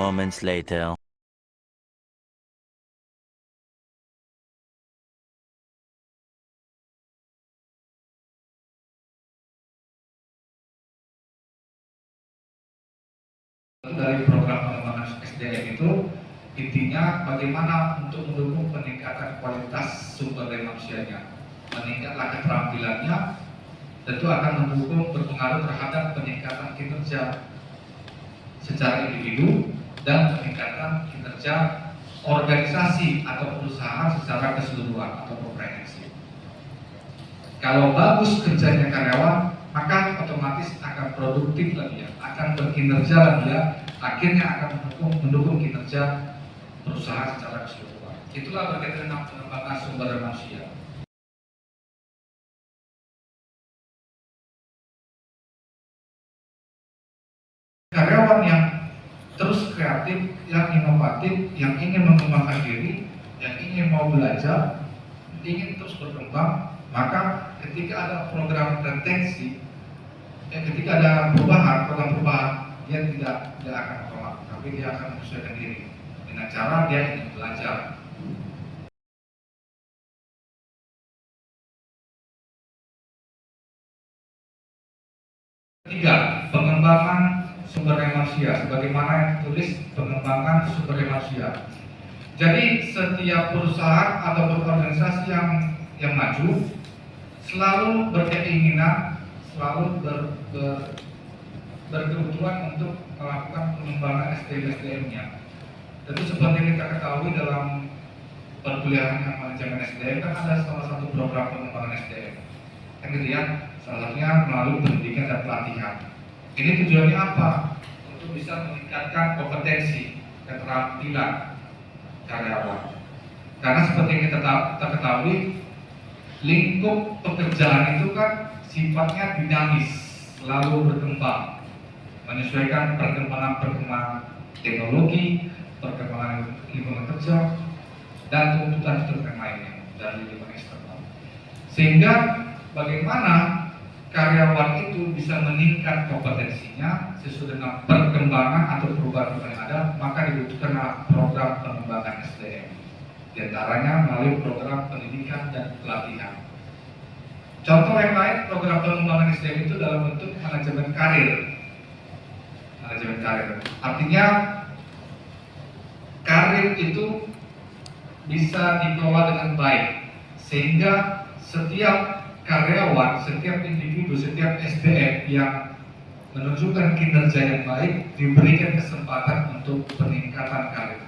moments later. Dari program pengembangan SDM itu intinya bagaimana untuk mendukung peningkatan kualitas sumber daya manusianya, meningkatkan keterampilannya, tentu akan mendukung berpengaruh terhadap peningkatan kinerja secara individu dan peningkatan kinerja organisasi atau perusahaan secara keseluruhan atau komprehensif. Kalau bagus kerjanya karyawan, maka otomatis akan produktif lagi ya, akan berkinerja lagi ya, akhirnya akan mendukung kinerja perusahaan secara keseluruhan. Itulah berkaitan dengan pengembangan sumber daya manusia. Karyawan yang terus kreatif, yang inovatif, yang ingin mengembangkan diri, yang ingin mau belajar, ingin terus berkembang, maka ketika ada program retensi, ketika ada program perubahan, dia tidak akan menolak, tapi dia akan menyesuaikan diri dengan cara dia ingin belajar. Ketiga, pengembangan sumber daya manusia, sebagaimana yang ditulis pengembangan sumber daya manusia. Jadi setiap perusahaan atau organisasi yang maju selalu berkeinginan, selalu berkebutuhan untuk melakukan pengembangan SDM-nya. Tentu seperti kita ketahui dalam perkuliahan yang manajemen SDM kan ada salah satu program pengembangan SDM. Yang dilihat salah satunya melalui pendidikan dan pelatihan. Ini tujuannya apa? Untuk bisa meningkatkan kompetensi, keterampilan karyawan. Karena seperti yang kita ketahui, lingkup pekerjaan itu kan sifatnya dinamis, selalu berkembang, menyesuaikan perkembangan teknologi, perkembangan lingkungan kerja, dan tuntutan yang lainnya dari lingkungan eksternal. Sehingga bagaimana karyawan itu bisa meningkat kompetensinya sesuai dengan perkembangan atau perubahan yang ada, maka dibutuhkan program pengembangan SDM. Di antaranya melalui program pendidikan dan pelatihan. Contoh yang lain program pengembangan SDM itu dalam bentuk manajemen karir. Manajemen karir. Artinya karir itu bisa dikelola dengan baik sehingga setiap karyawan, setiap individu, setiap SDM yang menunjukkan kinerja yang baik diberikan kesempatan untuk peningkatan karirnya.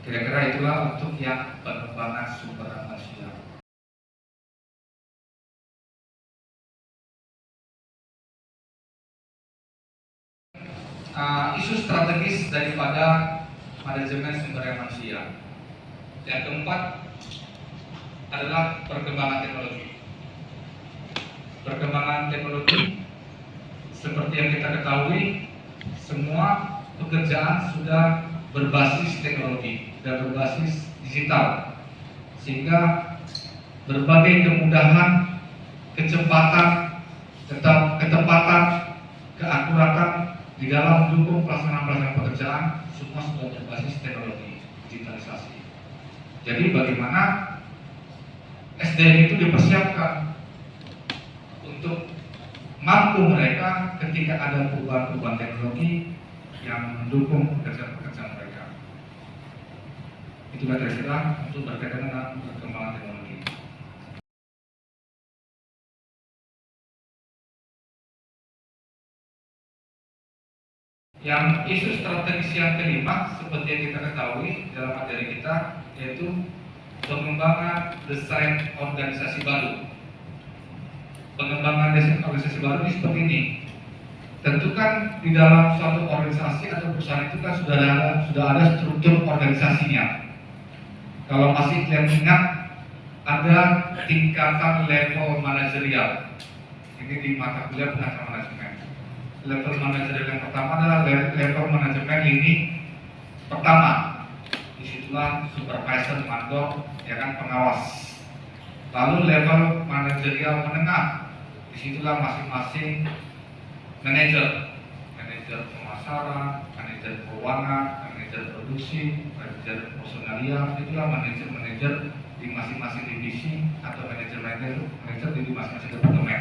Kira-kira itulah untuk yang pengembangan sumber daya manusia. Isu strategis daripada manajemen sumber daya manusia. Yang keempat adalah perkembangan teknologi. Perkembangan teknologi seperti yang kita ketahui, semua pekerjaan sudah berbasis teknologi dan berbasis digital, sehingga berbagai kemudahan, kecepatan, ketepatan, keakuratan di dalam mendukung pelaksanaan pekerjaan semua sudah berbasis teknologi digitalisasi. Jadi bagaimana SDM itu dipersiapkan untuk mampu mereka ketika ada perubahan-perubahan teknologi yang mendukung pekerjaan-pekerjaan mereka. Itulah kira-kira untuk berkaitan dengan perkembangan teknologi. Yang isu strategis yang kelima seperti yang kita ketahui dalam materi kita yaitu pengembangan desain organisasi baru. Pengembangan desain organisasi baru ini seperti ini. Tentu kan di dalam suatu organisasi atau perusahaan itu kan sudah ada struktur organisasinya. Kalau masih kalian ingat ada tingkatan level manajerial. Ini di mata kuliah pengacara manajemen. Level manajerial yang pertama adalah level manajemen lini pertama. Disitulah supervisor, mandor, ya kan, pengawas. Lalu level manajerial menengah, disitulah masing-masing manajer manajer pemasaran, manajer keuangan, manajer produksi, manajer personalia. Itulah manajer-manajer di masing-masing divisi atau manajer di masing-masing departemen.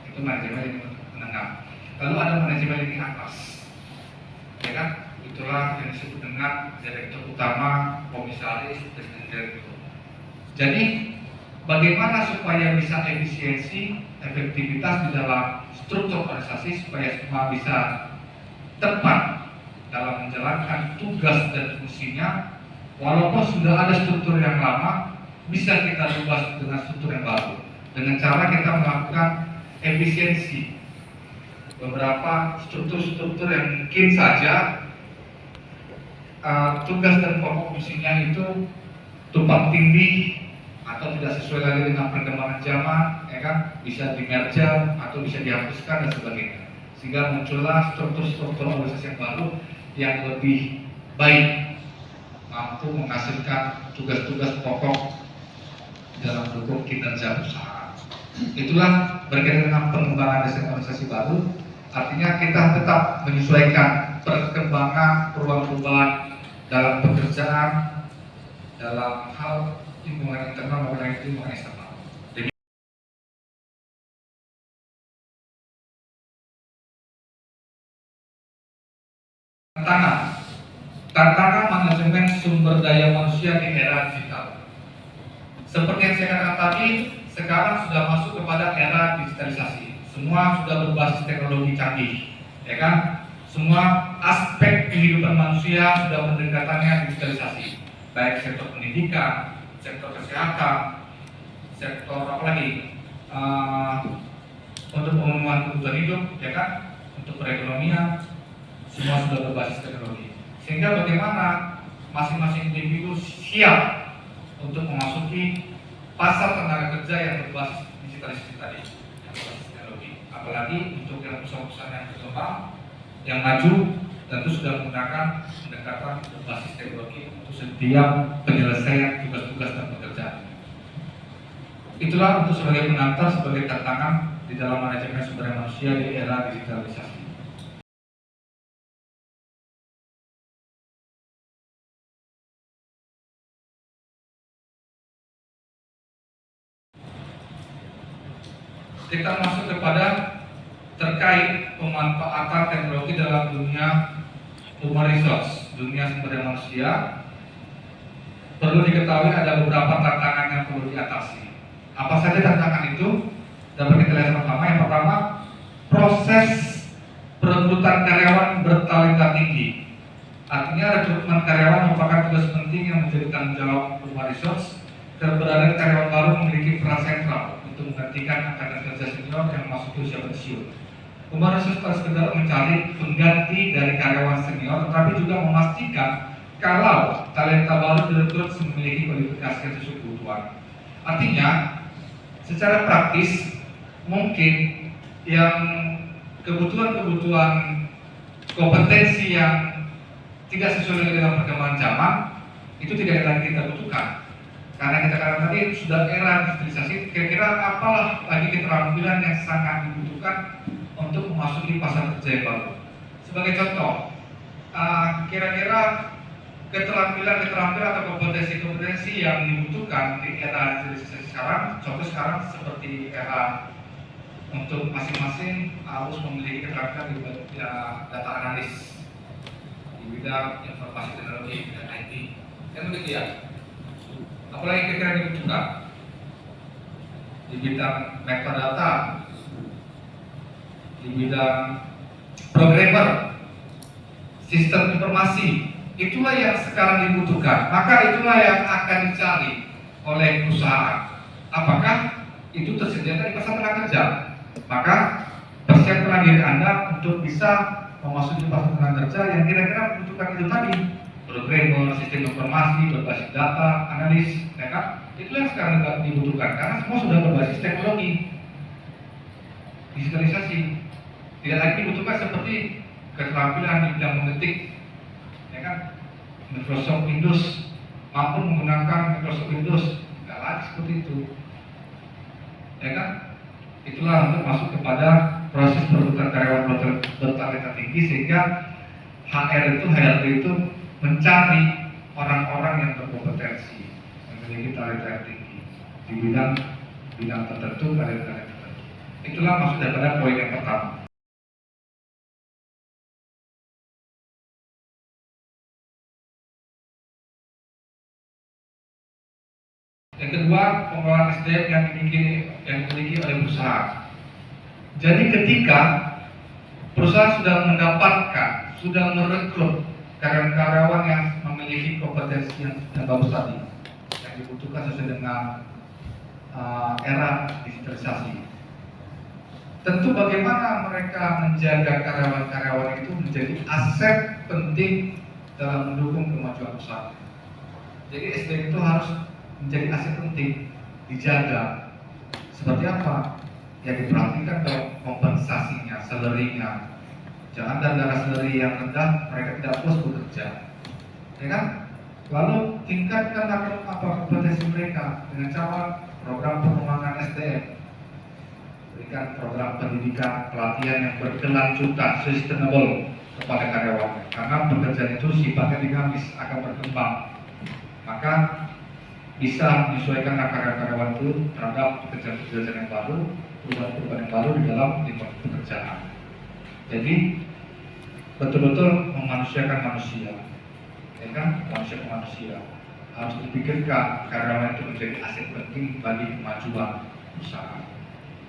Itu manajemen yang menengah. Lalu ada manajemen yang di atas, ya kan? Itulah yang disebut dengan direktur utama, komisaris, presiden direktur. Jadi bagaimana supaya bisa efisiensi, efektivitas di dalam struktur organisasi supaya semua bisa tepat dalam menjalankan tugas dan fungsinya, walaupun sudah ada struktur yang lama, bisa kita ubah dengan struktur yang baru. Dengan cara kita melakukan efisiensi beberapa struktur-struktur yang mungkin saja tugas dan pokok fungsinya itu tumpang tindih atau tidak sesuai lagi dengan perkembangan zaman, ya kan? Bisa di-merge atau bisa dihapuskan dan sebagainya. Sehingga muncullah struktur-struktur organisasi yang baru yang lebih baik, mampu menghasilkan tugas-tugas pokok dalam bentuk kinerja usaha. Itulah berkaitan dengan pengembangan desain organisasi baru. Artinya kita tetap menyesuaikan perkembangan perubahan-perubahan dalam pekerjaan, dalam hal lingkungan internal maupun lingkungan eksternal. Tantangan manajemen sumber daya manusia di era digital. Seperti yang saya katakan tadi, sekarang sudah masuk kepada era digitalisasi. Semua sudah berbasis teknologi canggih, ya kan? Semua aspek kehidupan manusia sudah pendekatannya digitalisasi, baik sektor pendidikan, sektor kesehatan, sektor apa lagi, untuk pemenuhan kebutuhan hidup, ya kan? Untuk perekonomian, semua sudah berbasis teknologi. Sehingga bagaimana masing-masing individu siap untuk memasuki pasar tenaga kerja yang berbasis digitalisasi tadi, yang berbasis teknologi. Apalagi untuk yang perusahaan-perusahaan yang berkembang, yang maju, tentu sudah menggunakan pendekatan berbasis teknologi untuk setiap penyelesaian tugas-tugas dan pekerjaan. Itulah untuk sebagai pengantar, sebagai tantangan di dalam manajemen sumber daya manusia di era digitalisasi. Kita masuk kepada terkait pemanfaatan teknologi dalam dunia human resource, dunia sumber daya manusia. Perlu diketahui ada beberapa tantangan yang perlu diatasi. Apa saja tantangan itu? Dapat kita lihat sama-sama. Yang pertama, proses perekrutan karyawan bertalenta tinggi. Artinya rekrutmen karyawan merupakan tugas penting yang menjadi tanggung jawab human resource. Keberadaan karyawan baru memiliki peran sentral untuk menggantikan angkatan kerja senior yang masuk usia pensiun. Human resource tak sekedar mencari pengganti dari karyawan senior, tetapi juga memastikan kalau talenta baru direkrut memiliki kualifikasi yang sesuai kebutuhan. Artinya, secara praktis mungkin yang kebutuhan kompetensi yang tidak sesuai dengan perkembangan zaman itu tidak lagi kita butuhkan. Karena kita katakan tadi sudah era digitalisasi, kira-kira apalah lagi keterampilan yang sangat dibutuhkan untuk memasuki pasar kerja yang baru. Sebagai contoh, kira-kira keterampilan atau kompetensi yang dibutuhkan di era digitalisasi sekarang, contoh sekarang seperti era untuk masing-masing harus memiliki keterampilan di data analis, di bidang informasi teknologi, dan IT, kan begitu ya. Apalagi kira-kira dibutuhkan di bidang metadata, di bidang programmer, sistem informasi. Itulah yang sekarang dibutuhkan. Maka itulah yang akan dicari oleh perusahaan. Apakah itu tersedia di pasar tenaga kerja? Maka persiapkan diri Anda untuk bisa memasuki pasar tenaga kerja yang kira-kira membutuhkan itu tadi. Programmer, sistem informasi, berbasis data, analis, ya kan? Itulah yang sekarang dibutuhkan karena semua sudah berbasis teknologi, digitalisasi. Tidak lagi dibutuhkan seperti keterampilan di bidang mengetik, ya kan? Microsoft Windows, mampu menggunakan Microsoft Windows, tidak lagi seperti itu, ya kan? Itulah untuk masuk kepada proses perekrutan karyawan bertalenta tinggi, sehingga HRD itu mencari orang-orang yang berkompetensi, memiliki talenta tinggi di bidang tertentu, talenta tertentu. Itulah maksud daripada poin yang pertama. Yang kedua, pengelolaan SDM yang dimiliki oleh perusahaan. Jadi ketika perusahaan sudah merekrut karyawan yang memiliki kompetensi yang bagus tadi, yang dibutuhkan sesuai dengan era digitalisasi. Tentu bagaimana mereka menjaga karyawan-karyawan itu menjadi aset penting dalam mendukung kemajuan perusahaan. Jadi SDM itu harus menjadi aset penting, dijaga. Seperti apa? Yang diperhatikan dong kompensasinya, salary-nya. Jangan gara-gara salary yang rendah mereka tidak puas bekerja, ya kan? Lalu tingkatkan kompetensi mereka dengan cara program pengembangan SDM, berikan program pendidikan, pelatihan yang berkelanjutan, sustainable kepada karyawan. Karena pekerjaan itu sifatnya dinamis, akan berkembang. Maka bisa menyesuaikan karyawan itu terhadap pekerjaan yang baru, perubahan yang baru di dalam lingkungan pekerjaan. Jadi betul-betul memanusiakan manusia, ya kan? Manusia ke manusia harus dipikirkan karyawan itu menjadi aset penting bagi kemajuan perusahaan.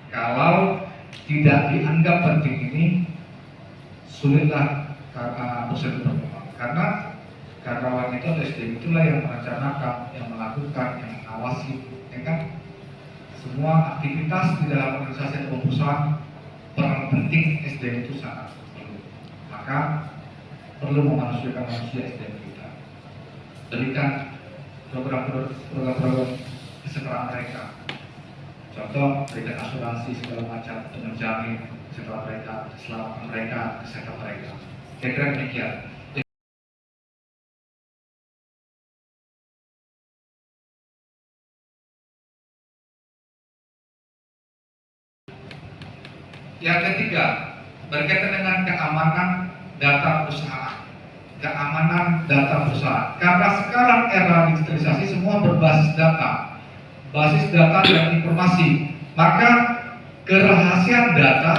Kalau tidak dianggap penting ini, sulitlah perusahaan itu berkembang. Karena karyawan itu atau SDM itulah yang merencanakan, yang melakukan, yang mengawasi, ya kan? Semua aktivitas di dalam organisasi atau perusahaan, peran penting SDM itu sangat perlu. Maka perlu memanusiakan manusia SDM kita. Berikan program-program kesetaraan mereka. Contoh, berikan asuransi segala macam untuk menjamin kesehatan mereka, keselamatan mereka, kesehatan mereka. Kira-kira demikian. Yang ketiga, berkaitan dengan keamanan data perusahaan. Keamanan data perusahaan. Karena sekarang era digitalisasi semua berbasis data, basis data dan informasi. Maka kerahasiaan data,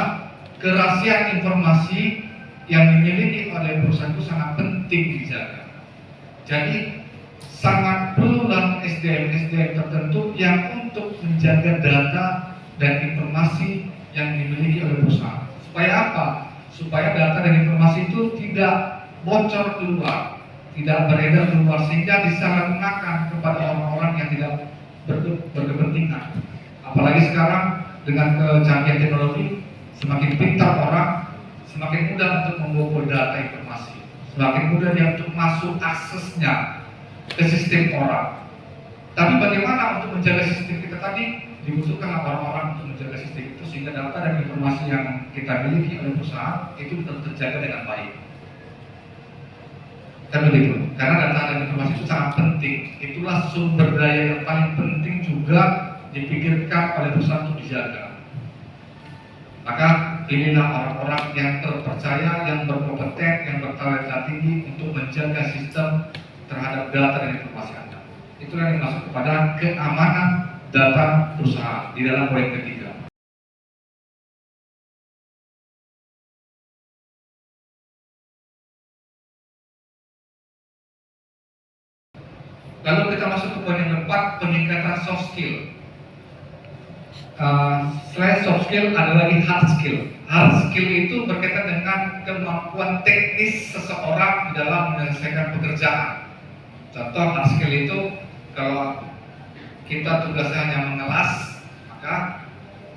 kerahasiaan informasi yang dimiliki oleh perusahaan itu sangat penting dijaga. Jadi sangat perlulah SDM tertentu yang untuk menjaga data dan informasi yang dimiliki oleh perusahaan. Supaya apa? Supaya data dan informasi itu tidak bocor keluar, tidak beredar keluar, sehingga disalahgunakan kepada orang-orang yang tidak berkepentingan. Apalagi sekarang dengan kecanggihan teknologi, semakin pintar orang, semakin mudah untuk membobol data informasi, semakin mudah dia untuk masuk aksesnya ke sistem orang. Tapi bagaimana untuk menjaga sistem kita tadi? Dibutuhkan orang-orang untuk menjaga sistem itu sehingga data dan informasi yang kita miliki oleh perusahaan itu tetap terjaga dengan baik. Kan begitu? Karena data dan informasi itu sangat penting. Itulah sumber daya yang paling penting juga dipikirkan oleh perusahaan untuk dijaga. Maka inilah orang-orang yang terpercaya, yang berkompeten, yang bertalenta tinggi untuk menjaga sistem terhadap data dan informasi Anda. Itulah yang dimaksud kepada keamanan data perusahaan di dalam poin ketiga. Lalu kita masuk ke poin yang keempat, peningkatan soft skill. Selain soft skill ada lagi hard skill. Hard skill itu berkaitan dengan kemampuan teknis seseorang di dalam menyelesaikan pekerjaan. Contoh hard skill itu kalau kita tugasnya hanya mengelas, maka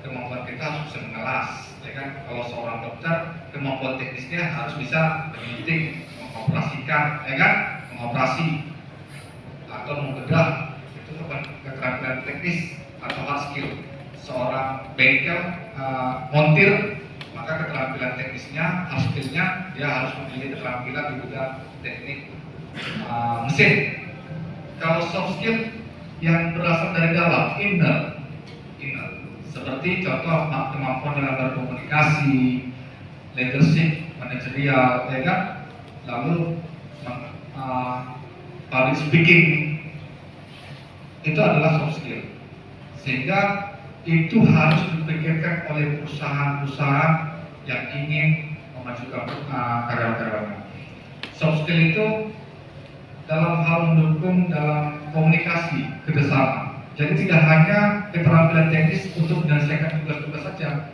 kemampuan kita harus bisa mengelas, ya kan? Kalau seorang dokter, kemampuan teknisnya harus bisa menyuntik, mengoperasikan, ya kan? Mengoperasi atau membedah, itu keterampilan teknis atau hard skill. Seorang bengkel montir, maka keterampilan teknisnya, hard skillnya, dia harus memiliki keterampilan di bidang teknik mesin. Kalau soft skill yang berasal dari dalam, inner, Seperti contoh kemampuan dalam berkomunikasi, leadership, manajerial, ya kan? Lalu public speaking, itu adalah soft skill. Sehingga itu harus dipikirkan oleh perusahaan-perusahaan yang ingin memajukan karyawan-karyawannya. Soft skill itu dalam hal mendukung dalam komunikasi kerjasama. Jadi tidak hanya keterampilan teknis untuk menyelesaikan tugas-tugas saja.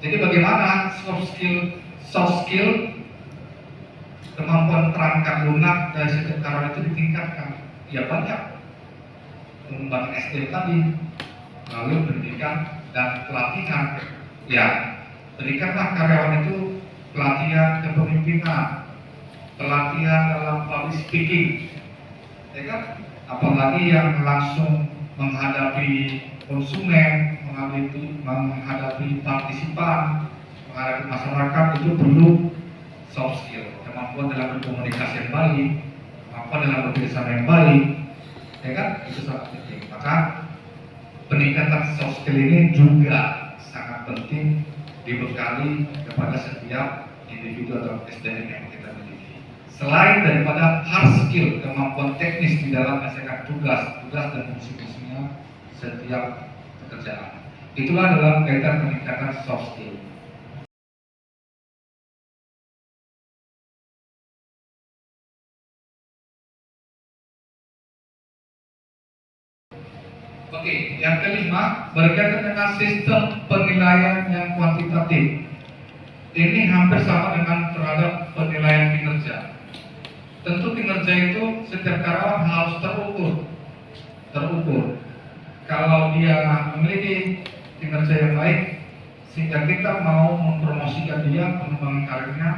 Jadi bagaimana soft skill kemampuan terangkat lunak dari setiap karyawan itu ditingkatkan? Ya banyak, pengembangan SDM tadi, lalu pendidikan dan pelatihan. Ya, berikanlah karyawan itu pelatihan kepemimpinan, pelatihan dalam public speaking, ya kan? Apalagi yang langsung menghadapi konsumen, menghadapi partisipan, menghadapi masyarakat, itu perlu soft skill, kemampuan dalam berkomunikasi yang baik, kemampuan dalam bekerjasama yang baik, ya kan? Itu sangat penting. Maka peningkatan soft skill ini juga sangat penting dibekali kepada setiap individu atau SDM yang kita miliki. Selain daripada hard skill, kemampuan teknis di dalam menyelesaikan tugas dan fungsi-fungsinya setiap pekerjaan. Itulah dalam kaitan peningkatan soft skill. Oke, yang kelima berkaitan dengan sistem penilaian yang kuantitatif. Ini hampir sama dengan terhadap penilaian kinerja. Tentu kinerja itu setiap karyawan harus terukur. Kalau dia memiliki kinerja yang baik, sehingga kita mau mempromosikan dia, mengembangkan karirnya,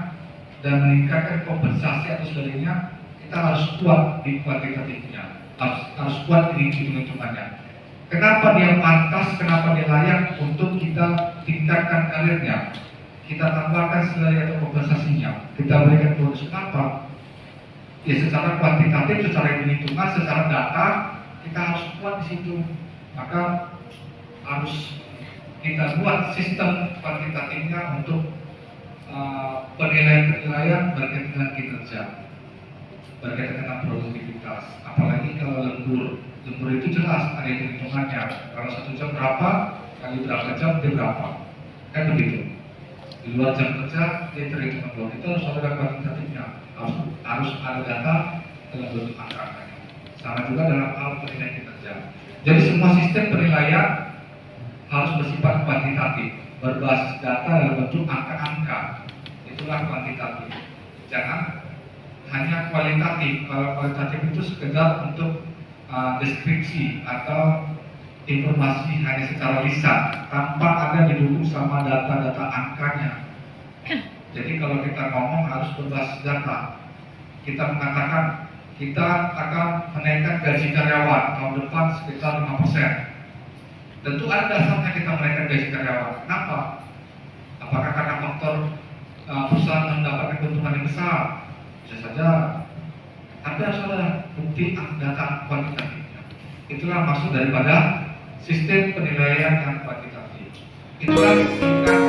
dan meningkatkan kompensasi atau sebagainya, kita harus kuat di kuantitatifnya, harus kuat di hitung-hitungannya. Kenapa dia pantas, kenapa dia layak untuk kita tingkatkan karirnya, kita tambahkan sebagai atau kompensasinya, kita berikan bonus apa? Ya secara kuantitatif, secara hitung-hitungan, secara data, kita harus kuat di situ. Maka harus kita buat sistem kuantitatifnya untuk penilaian-penilaian berkaitan dengan kinerja, berkaitan dengan produktivitas. Apalagi kalau lembur itu jelas ada hitung-hitungannya. Kalau 1 jam berapa, kali berapa jam dia berapa, kan begitu. Di luar jam kerja dia terhitung belum. Itu harus ada kuantitatifnya, harus ada data dalam bentuk angka. Sama juga dalam hal penilaian kinerja. Jadi semua sistem penilaian harus bersifat kuantitatif, berbasis data dalam bentuk angka-angka. Itulah kuantitatif. Jangan hanya kualitatif. Kalau kualitatif itu sekedar untuk deskripsi atau informasi hanya secara lisan tanpa ada didukung sama data-data angkanya. Jadi kalau kita ngomong harus berbasis data. Kita mengatakan kita akan menaikkan gaji karyawan tahun depan sekitar 5%. Tentu ada dasarnya kita menaikkan gaji karyawan. Kenapa? Apakah karena faktor perusahaan mendapatkan keuntungan yang besar? Bisa saja. Tapi harus ada bukti data kuantitatifnya. Itulah maksud daripada sistem penilaian yang kuantitatif. Itulah singkat